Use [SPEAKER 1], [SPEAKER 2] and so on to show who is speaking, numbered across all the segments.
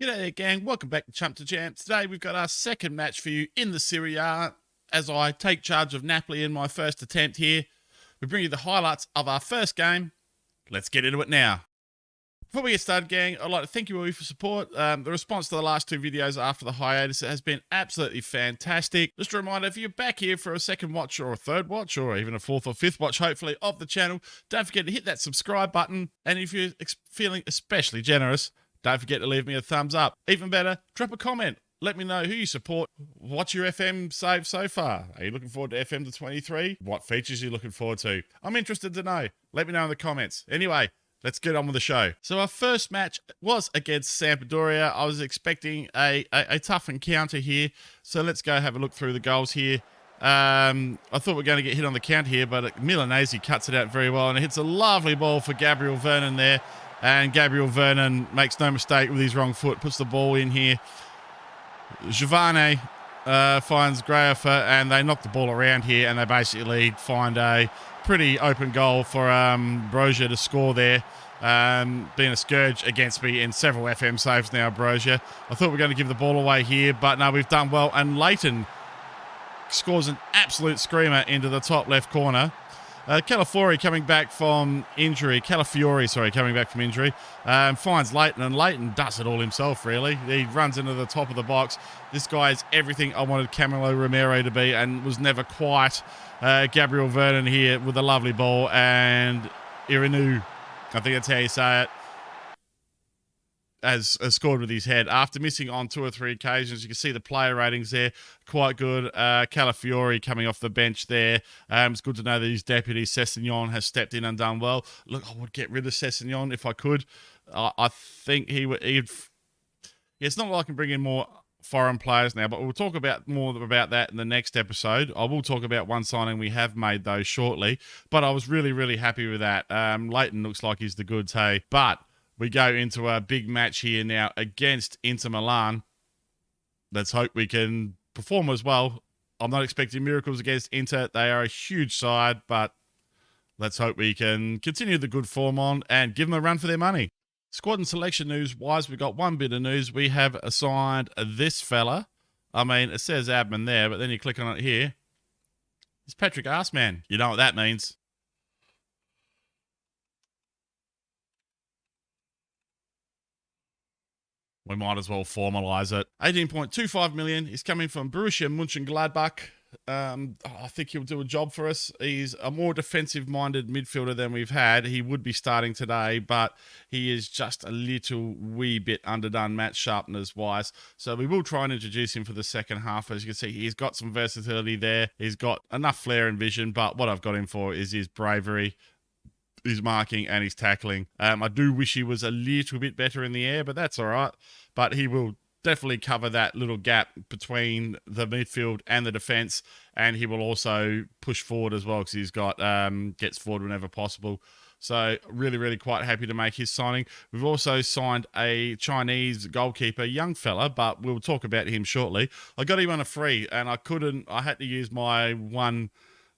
[SPEAKER 1] G'day there, gang. Welcome back to Chump to Jam. Today we've got our second match for you in the Serie A as I take charge of Napoli in my first attempt here. We bring you the highlights of our first game. Let's get into it now. Before we get started, gang, I'd like to thank you all for support. The response to the last two videos after the hiatus has been absolutely fantastic. Just a reminder, if you're back here for a second watch or a third watch or even a fourth or fifth watch, hopefully, of the channel, don't forget to hit that subscribe button. And if you're feeling especially generous, don't forget to leave me a thumbs up. Even better, drop a comment. Let me know who you support. What's your FM save so far? Are you looking forward to FM23? What features are you looking forward to? I'm interested to know. Let me know in the comments. Anyway, let's get on with the show. So our first match was against Sampdoria. I was expecting a tough encounter here. So let's go have a look through the goals here. I thought we were going to get hit on the count here, but Milanese cuts it out very well. And it hits a lovely ball for Gabriel Vernon there. And Gabriel Vernon makes no mistake with his wrong foot, puts the ball in here. Giovanni finds Graefer, and they knock the ball around here, and they basically find a pretty open goal for Brozier to score there. Being a scourge against me in several FM saves now, Brozier. I thought we were going to give the ball away here, but no, we've done well. And Leighton scores an absolute screamer into the top left corner. Calafiori coming back from injury. Finds Leighton, and Leighton does it all himself, really. He runs into the top of the box. This guy is everything I wanted Camilo Romero to be and was never quite. Gabriel Vernon here with a lovely ball, and Irinu, I think that's how you say it, has scored with his head. After missing on 2 or 3 occasions, you can see the player ratings there, quite good. Calafiori coming off the bench there. It's good to know that his deputy, Sessegnon, has stepped in and done well. Look, I would get rid of Sessegnon if I could. I think he'd... It's not like I can bring in more foreign players now, but we'll talk about more about that in the next episode. I will talk about one signing we have made, though, shortly. But I was really, really happy with that. Leighton looks like he's the goods, hey. But we go into a big match here now against Inter Milan. Let's hope we can perform as well. I'm not expecting miracles against Inter. They are a huge side, but let's hope we can continue the good form on and give them a run for their money. Squad and selection news-wise, we've got one bit of news. We have assigned this fella. I mean, it says admin there, but then you click on it here. It's Patrick Arsman. You know what that means. We might as well formalise it. 18.25 million is coming from Borussia Mönchengladbach. I think he'll do a job for us. He's a more defensive-minded midfielder than we've had. He would be starting today, but he is just a little wee bit underdone match sharpness-wise. So we will try and introduce him for the second half. As you can see, he's got some versatility there. He's got enough flair and vision, but what I've got him for is his bravery, his marking, and his tackling. I do wish he was a little bit better in the air, but that's all right. But he will definitely cover that little gap between the midfield and the defence, and he will also push forward as well because he's got gets forward whenever possible. So really, really quite happy to make his signing. We've also signed a Chinese goalkeeper, young fella, but we'll talk about him shortly. I got him on a free, and I had to use my one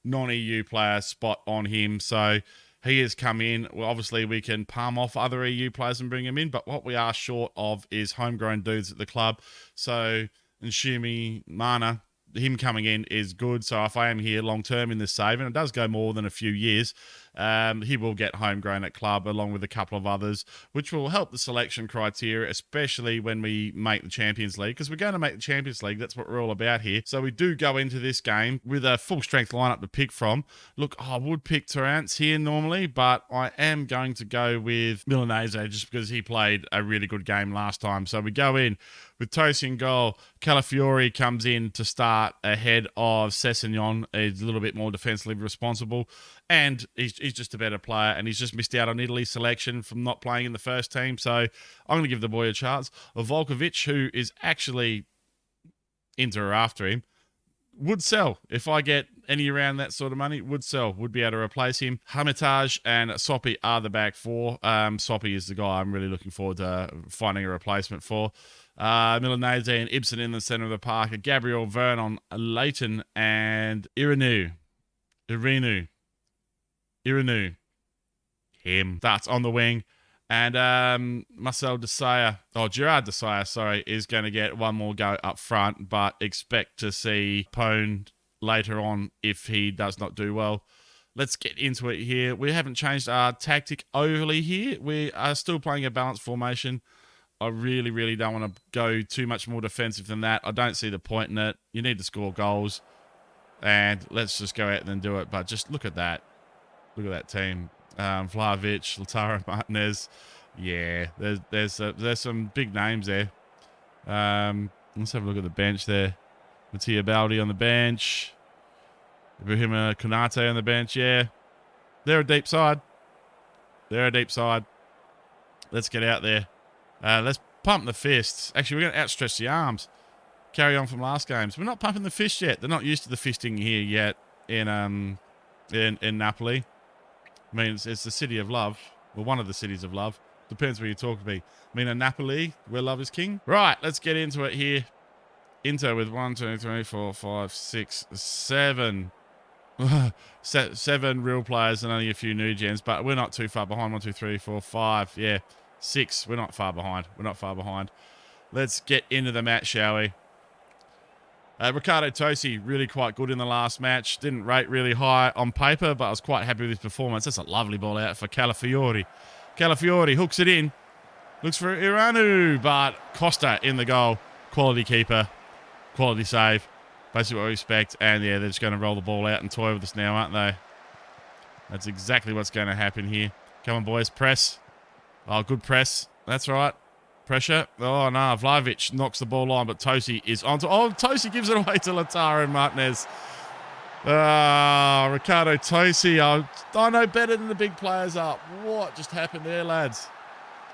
[SPEAKER 1] non-EU player spot on him, so he has come in. Well, obviously, we can palm off other EU players and bring him in, but what we are short of is homegrown dudes at the club. So, Nshimi Mana, him coming in is good. So, if I am here long-term in this save, and it does go more than a few years, he will get homegrown at club along with a couple of others, which will help the selection criteria, especially when we make the Champions League, because we're going to make the Champions League. That's what we're all about here. So we do go into this game with a full-strength lineup to pick from. Look, I would pick Terrance here normally, but I am going to go with Milanese just because he played a really good game last time. So we go in with Tosi in goal. Calafiori comes in to start ahead of Sessegnon. He's a little bit more defensively responsible, and he's just a better player, and he's just missed out on Italy's selection from not playing in the first team. So I'm going to give the boy a chance. Volkovic, who is actually Inter after him, would sell. If I get any around that sort of money, would sell. Would be able to replace him. Hermitage and Soppy are the back four. Soppy is the guy I'm really looking forward to finding a replacement for. Milanese and Ibsen in the centre of the park. Gabriel Vernon, Leighton, and Irinu. Him. That's on the wing. And Marcel Desailly, Gerard Desailly, sorry, is going to get one more go up front, but expect to see Pone later on if he does not do well. Let's get into it here. We haven't changed our tactic overly here. We are still playing a balanced formation. I really, really don't want to go too much more defensive than that. I don't see the point in it. You need to score goals. And let's just go out and then do it. But just look at that. Look at that team. Vlahovic, Lautaro Martinez. Yeah, there's some big names there. Let's have a look at the bench there. Mattia Baldi on the bench. Ibrahima Konate on the bench. Yeah, they're a deep side. They're a deep side. Let's get out there. Let's pump the fists. Actually, we're going to outstretch the arms. Carry on from last games. We're not pumping the fist yet. They're not used to the fisting here yet in Napoli. I mean, it's the city of love. Well, one of the cities of love. Depends where you talk to me. I mean, in Napoli, where love is king. Right, let's get into it here. Inter with 1, 2, 3, 4, 5, 6, 7. 7 real players and only a few new gens, but we're not too far behind. 1, 2, 3, 4, 5. Yeah, 6. We're not far behind. We're not far behind. Let's get into the match, shall we? Riccardo Tosi, really quite good in the last match. Didn't rate really high on paper, but I was quite happy with his performance. That's a lovely ball out for Calafiori. Calafiori hooks it in. Looks for Iranu, but Costa in the goal. Quality keeper. Quality save. Basically what we expect. And yeah, they're just going to roll the ball out and toy with us now, aren't they? That's exactly what's going to happen here. Come on, boys. Press. Oh, good press. That's right. Pressure. Oh, no. Vlahovic knocks the ball on, but Tosi is onto... Oh, Tosi gives it away to Lautaro Martinez. Riccardo Tosi. I know better than the big players up. What just happened there, lads?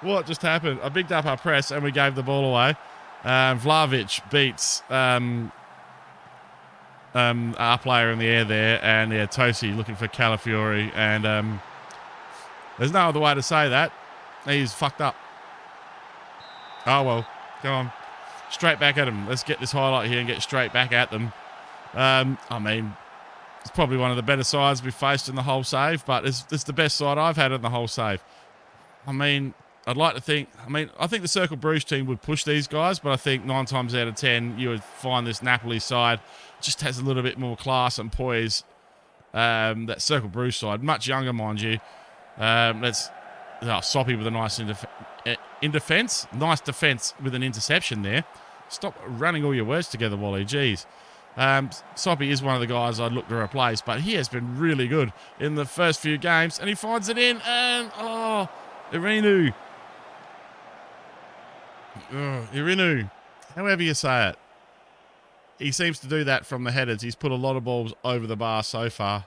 [SPEAKER 1] What just happened? I bigged up our press and we gave the ball away. Vlahovic beats our player in the air there. And, yeah, Tosi looking for Calafiori. And there's no other way to say that. He's fucked up. Oh, well. Go on. Straight back at him. Let's get this highlight here and get straight back at them. I mean, it's probably one of the better sides we've faced in the whole save, but it's the best side I've had in the whole save. I mean, I'd like to think... I think the Circle Bruges team would push these guys, but I think 9 times out of 10, you would find this Napoli side just has a little bit more class and poise. That Circle Bruges side, much younger, mind you. Soppy with a nice in defence. Nice defence with an interception there. Stop running all your words together, Wally. Jeez. Soppy is one of the guys I'd look to replace, but he has been really good in the first few games, and he finds it in, and Irinu. Irinu. However you say it. He seems to do that from the headers. He's put a lot of balls over the bar so far.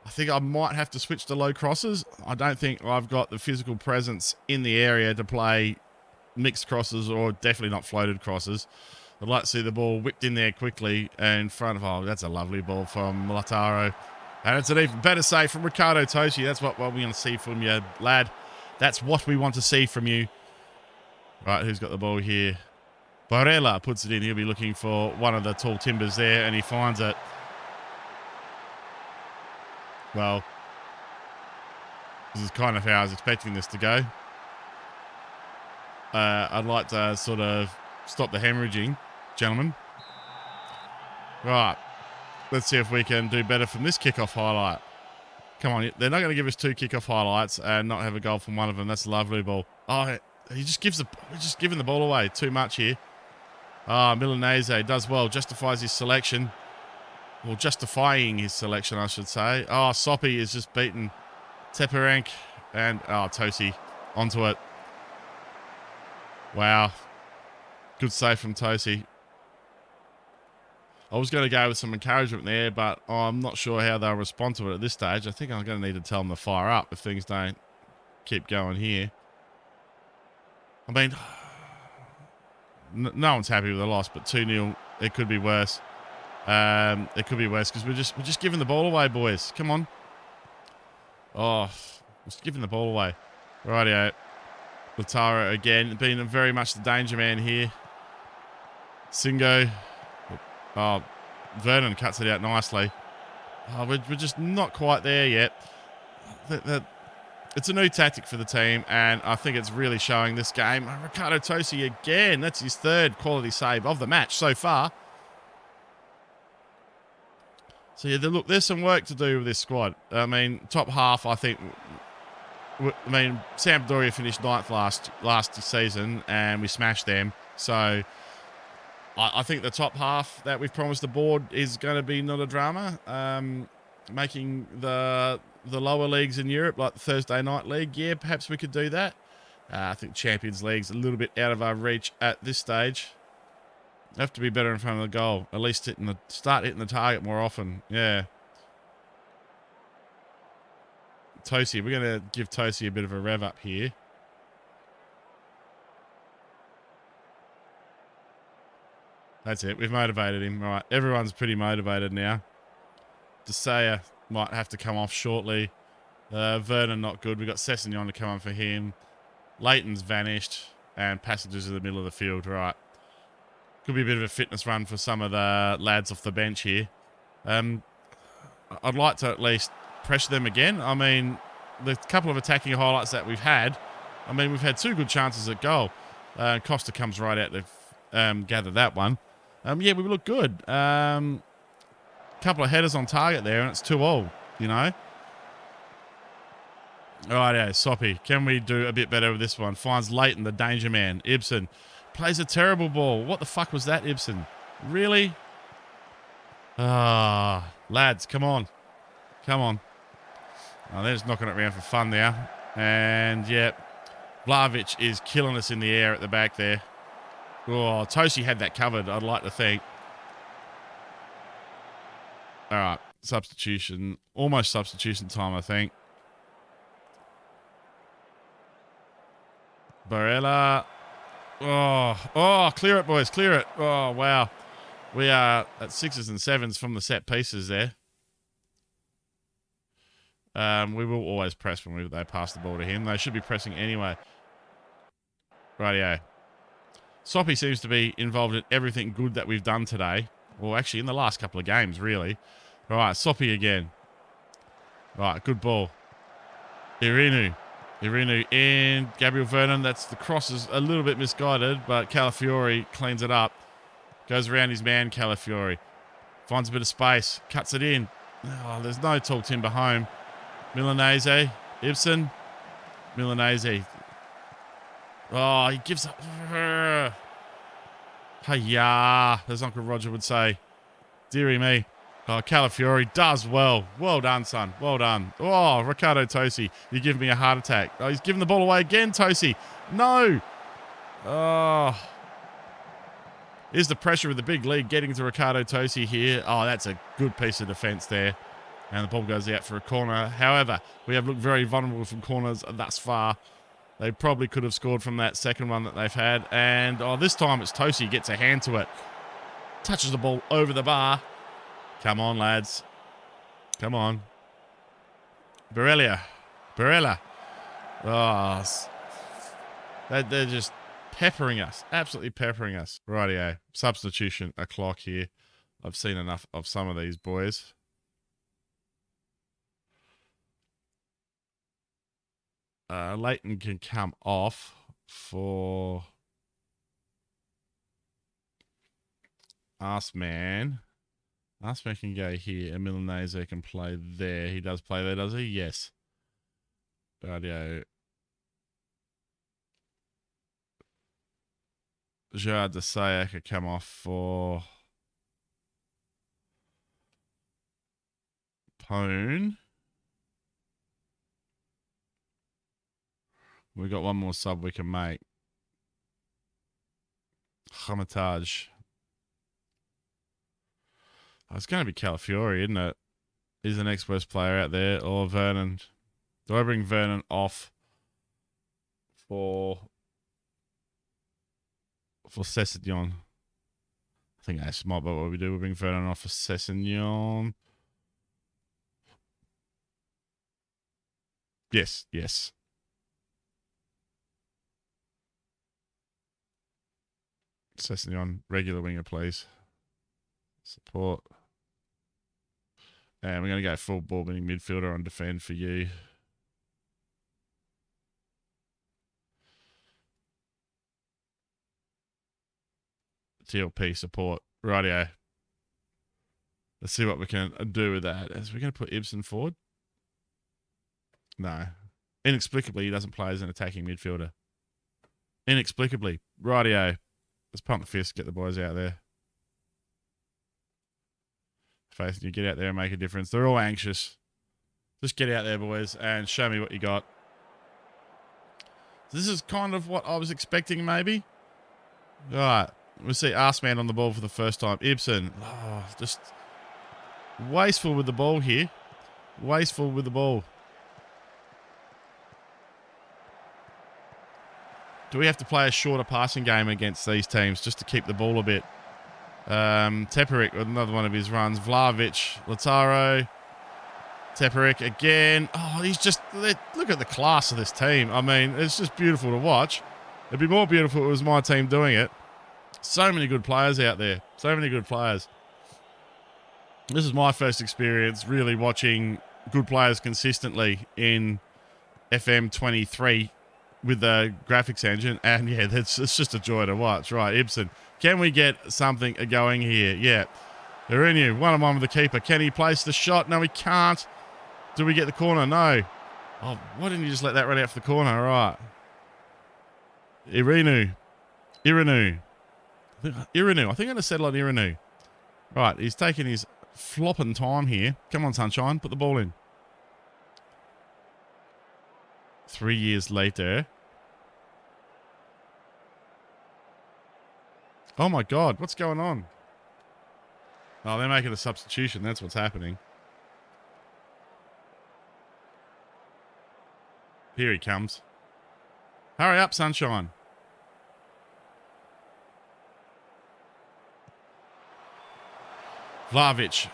[SPEAKER 1] I think I might have to switch to low crosses. I don't think I've got the physical presence in the area to play mixed crosses or definitely not floated crosses. I'd like to see the ball whipped in there quickly in front of... Oh, that's a lovely ball from Lautaro. And it's an even better save from Riccardo Tosi. That's what we want to see from you, lad. That's what we want to see from you. Right, who's got the ball here? Barella puts it in. He'll be looking for one of the tall timbers there, and he finds it. Well, this is kind of how I was expecting this to go. I'd like to sort of stop the hemorrhaging, gentlemen. Right. Let's see if we can do better from this kickoff highlight. Come on. They're not going to give us 2 kickoff highlights and not have a goal from one of them. That's a lovely ball. Oh, we're just giving the ball away too much here. Milanese does well. Justifies his selection. Well, justifying his selection, I should say. Soppy is just beaten Teperenk. And, Tosi onto it. Wow. Good save from Tosi. I was going to go with some encouragement there, but I'm not sure how they'll respond to it at this stage. I think I'm going to need to tell them to fire up if things don't keep going here. I mean, no one's happy with the loss, but 2-0, it could be worse. It could be worse because we're just giving the ball away, boys. Come on. Just giving the ball away. Rightio. Lautaro again, being very much the danger man here. Singo. Vernon cuts it out nicely. We're just not quite there yet. It's a new tactic for the team, and I think it's really showing this game. Riccardo Tosi again. That's his third quality save of the match so far. So, yeah, look, there's some work to do with this squad. I mean, top half, I think... I mean, Sampdoria finished 9th last season, and we smashed them. So, I think the top half that we've promised the board is going to be not a drama. Making the lower leagues in Europe, like the Thursday night league, yeah, perhaps we could do that. I think Champions League's a little bit out of our reach at this stage. Have to be better in front of the goal. At least start hitting the target more often. Yeah. Tosi, we're going to give Tosi a bit of a rev up here. That's it. We've motivated him. All right. Everyone's pretty motivated now. Desea might have to come off shortly. Vernon not good. We've got Sessegnon to come on for him. Leighton's vanished. And Passengers in the middle of the field. Right. Could be a bit of a fitness run for some of the lads off the bench here. I'd like to at least pressure them again. I mean, the couple of attacking highlights that we've had, I mean, we've had 2 good chances at goal. Costa comes right out to gather that one. Yeah, we look good. Couple of headers on target there, and it's 2-2, you know. All right, yeah, Soppy. Can we do a bit better with this one? Finds Leighton, the danger man. Ibsen plays a terrible ball. What the fuck was that, Ibsen? Really? Lads, come on. Come on. Oh, they're just knocking it around for fun now. And, yeah, Vlahovic is killing us in the air at the back there. Oh, Tosi had that covered, I'd like to think. All right, substitution. Almost substitution time, I think. Barella. Oh, clear it, boys, clear it. Oh, wow. We are at 6s and 7s from the set pieces there. We will always press when they pass the ball to him. They should be pressing anyway. Rightio. Soppy seems to be involved in everything good that we've done today. Well, actually, in the last couple of games, really. All right, Soppy again. All right, good ball. Irinu in. Gabriel Vernon. The cross is a little bit misguided, but Calafiori cleans it up. Goes around his man, Calafiori. Finds a bit of space. Cuts it in. Oh, there's no tall timber home. Milanese. Ibsen. Milanese. Oh, he gives up. Hey-ya, as Uncle Roger would say. Dearie me. Oh, Calafiori does well. Well done, son. Well done. Oh, Riccardo Tosi, you're giving me a heart attack. Oh, he's giving the ball away again, Tosi. No. Oh. Here's the pressure of the big league getting to Riccardo Tosi here. Oh, that's a good piece of defence there. And the ball goes out for a corner. However, we have looked very vulnerable from corners thus far. They probably could have scored from that second one that they've had. And this time it's Tosi gets a hand to it. Touches the ball over the bar. Come on, lads. Come on. Barella. Oh, they're just peppering us. Absolutely peppering us. Rightio. Substitution o'clock here. I've seen enough of some of these boys. Leighton can come off for Arsman. Arsman can go here. And Milanese can play there. He does play there, does he? Yes. Radio. Gerard Desea could come off for Pone. We've got one more sub we can make. Hamatage. Oh, it's going to be Calafiori, isn't it? He's the next worst player out there. Or Vernon. Do I bring Vernon off for Sessegnon? I think that's might be what we do. We bring Vernon off for Sessegnon. Yes. Sessegnon, regular winger, please. Support. And we're going to go full ball winning midfielder on defend for you. TLP support. Rightio. Let's see what we can do with that. Is we going to put Ibsen forward? No. Inexplicably, he doesn't play as an attacking midfielder. Inexplicably. Rightio. Let's pump the fist, get the boys out there. Faith, you get out there and make a difference. They're all anxious. Just get out there, boys, and show me what you got. This is kind of what I was expecting, maybe. All right. We'll see Arsman on the ball for the first time. Ibsen. Oh, just wasteful with the ball here. Wasteful with the ball. Do we have to play a shorter passing game against these teams just to keep the ball a bit? Teperik with another one of his runs. Vlahovic, Lautaro. Teperik again. Oh, he's just... Look at the class of this team. I mean, it's just beautiful to watch. It'd be more beautiful if it was my team doing it. So many good players out there. So many good players. This is my first experience really watching good players consistently in FM23 with the graphics engine. And yeah, it's just a joy to watch. Right, Ibsen. Can we get something going here? Yeah. Irinu, 1-on-1 with the keeper. Can he place the shot? No, he can't. Do we get the corner? No. Oh, why didn't you just let that run out for the corner? All right. Irinu. I think I'm going to settle on Irinu. Right, he's taking his flopping time here. Come on, Sunshine. Put the ball in. 3 years later. Oh, my God. What's going on? Oh, they're making a substitution. That's what's happening. Here he comes. Hurry up, Sunshine. Vlahovic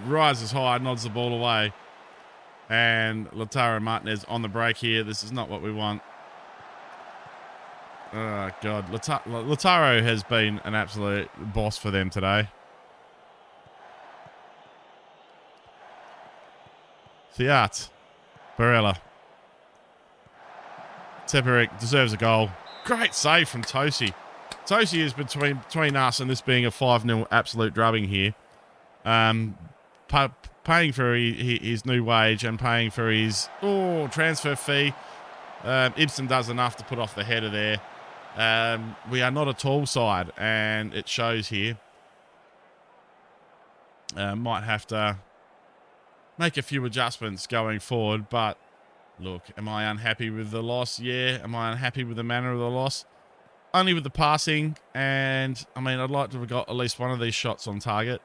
[SPEAKER 1] rises high, nods the ball away. And Lautaro Martinez on the break here. This is not what we want. Oh, God. Lautaro has been an absolute boss for them today. Thiat. Barella. Teperik deserves a goal. Great save from Tosi. Tosi is between us and this being a 5-0 absolute drubbing here. Paying for his new wage and paying for his transfer fee. Ibsen does enough to put off the header there. We are not a tall side, and it shows here. Might have to make a few adjustments going forward, but look, am I unhappy with the loss? Yeah. Am I unhappy with the manner of the loss? Only with the passing, and I mean, I'd like to have got at least one of these shots on target.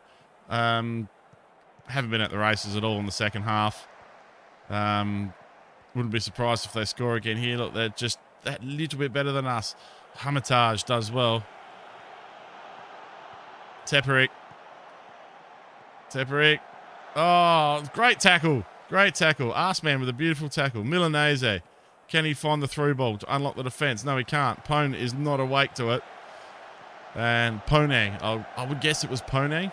[SPEAKER 1] Haven't been at the races at all in the second half. Wouldn't be surprised if they score again here. Look, they're just that little bit better than us. Hamitage does well. Teperik. Oh, great tackle. Great tackle. Arsman with a beautiful tackle. Milanese. Can he find the through ball to unlock the defence? No, he can't. Pone is not awake to it. And Pone. I would guess it was Pone.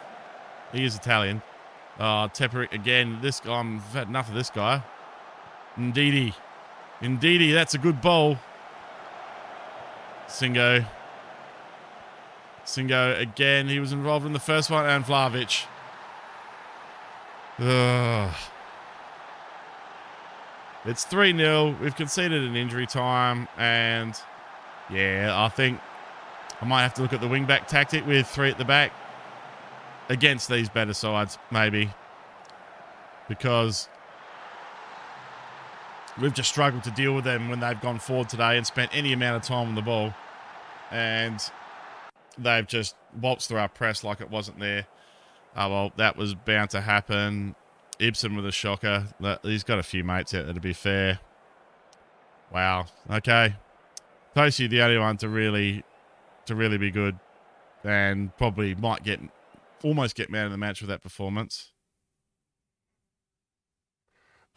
[SPEAKER 1] He is Italian. Teperik again. This guy, I've had enough of this guy. Ndidi, that's a good ball. Singo again. He was involved in the first one. And Vlahovic. It's 3-0. We've conceded an injury time. And, yeah, I think I might have to look at the wing-back tactic with 3 at the back against these better sides, maybe. Because we've just struggled to deal with them when they've gone forward today and spent any amount of time on the ball. And they've just waltzed through our press like it wasn't there. Oh, well, that was bound to happen. Ibsen with a shocker. He's got a few mates out there, to be fair. Wow. Okay. Tosi, the only one to really be good. And probably might almost get man of the match with that performance.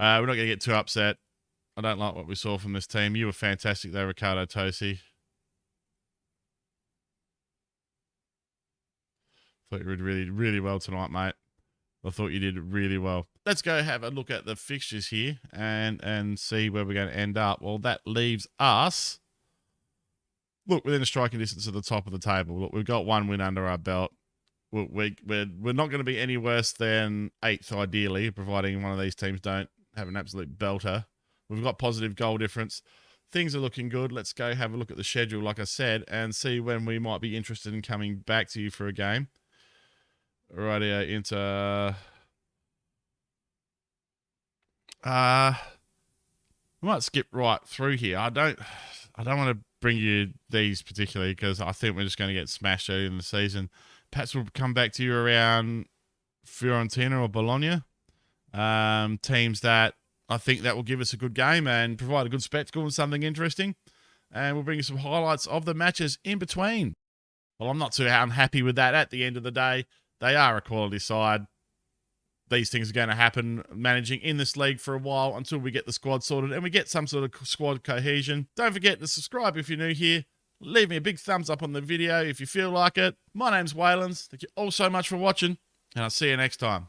[SPEAKER 1] We're not going to get too upset. I don't like what we saw from this team. You were fantastic though, Ricardo Tosi. Thought you did really, really well tonight, mate. I thought you did really well. Let's go have a look at the fixtures here and see where we're going to end up. Well, that leaves us look, within a striking distance at the top of the table. Look, we've got 1 win under our belt. We're not going to be any worse than 8th, ideally, providing one of these teams don't have an absolute belter. We've got positive goal difference. Things are looking good. Let's go have a look at the schedule, like I said, and see when we might be interested in coming back to you for a game. Rightio, Inter. We might skip right through here. I don't want to bring you these particularly because I think we're just going to get smashed early in the season. Perhaps we'll come back to you around Fiorentina or Bologna. Teams that I think that will give us a good game and provide a good spectacle and something interesting. And we'll bring you some highlights of the matches in between. Well, I'm not too unhappy with that. At the end of the day, they are a quality side. These things are going to happen managing in this league for a while until we get the squad sorted and we get some sort of squad cohesion. Don't forget to subscribe if you're new here. Leave me a big thumbs up on the video if you feel like it. My name's Walynds. Thank you all so much for watching, and I'll see you next time.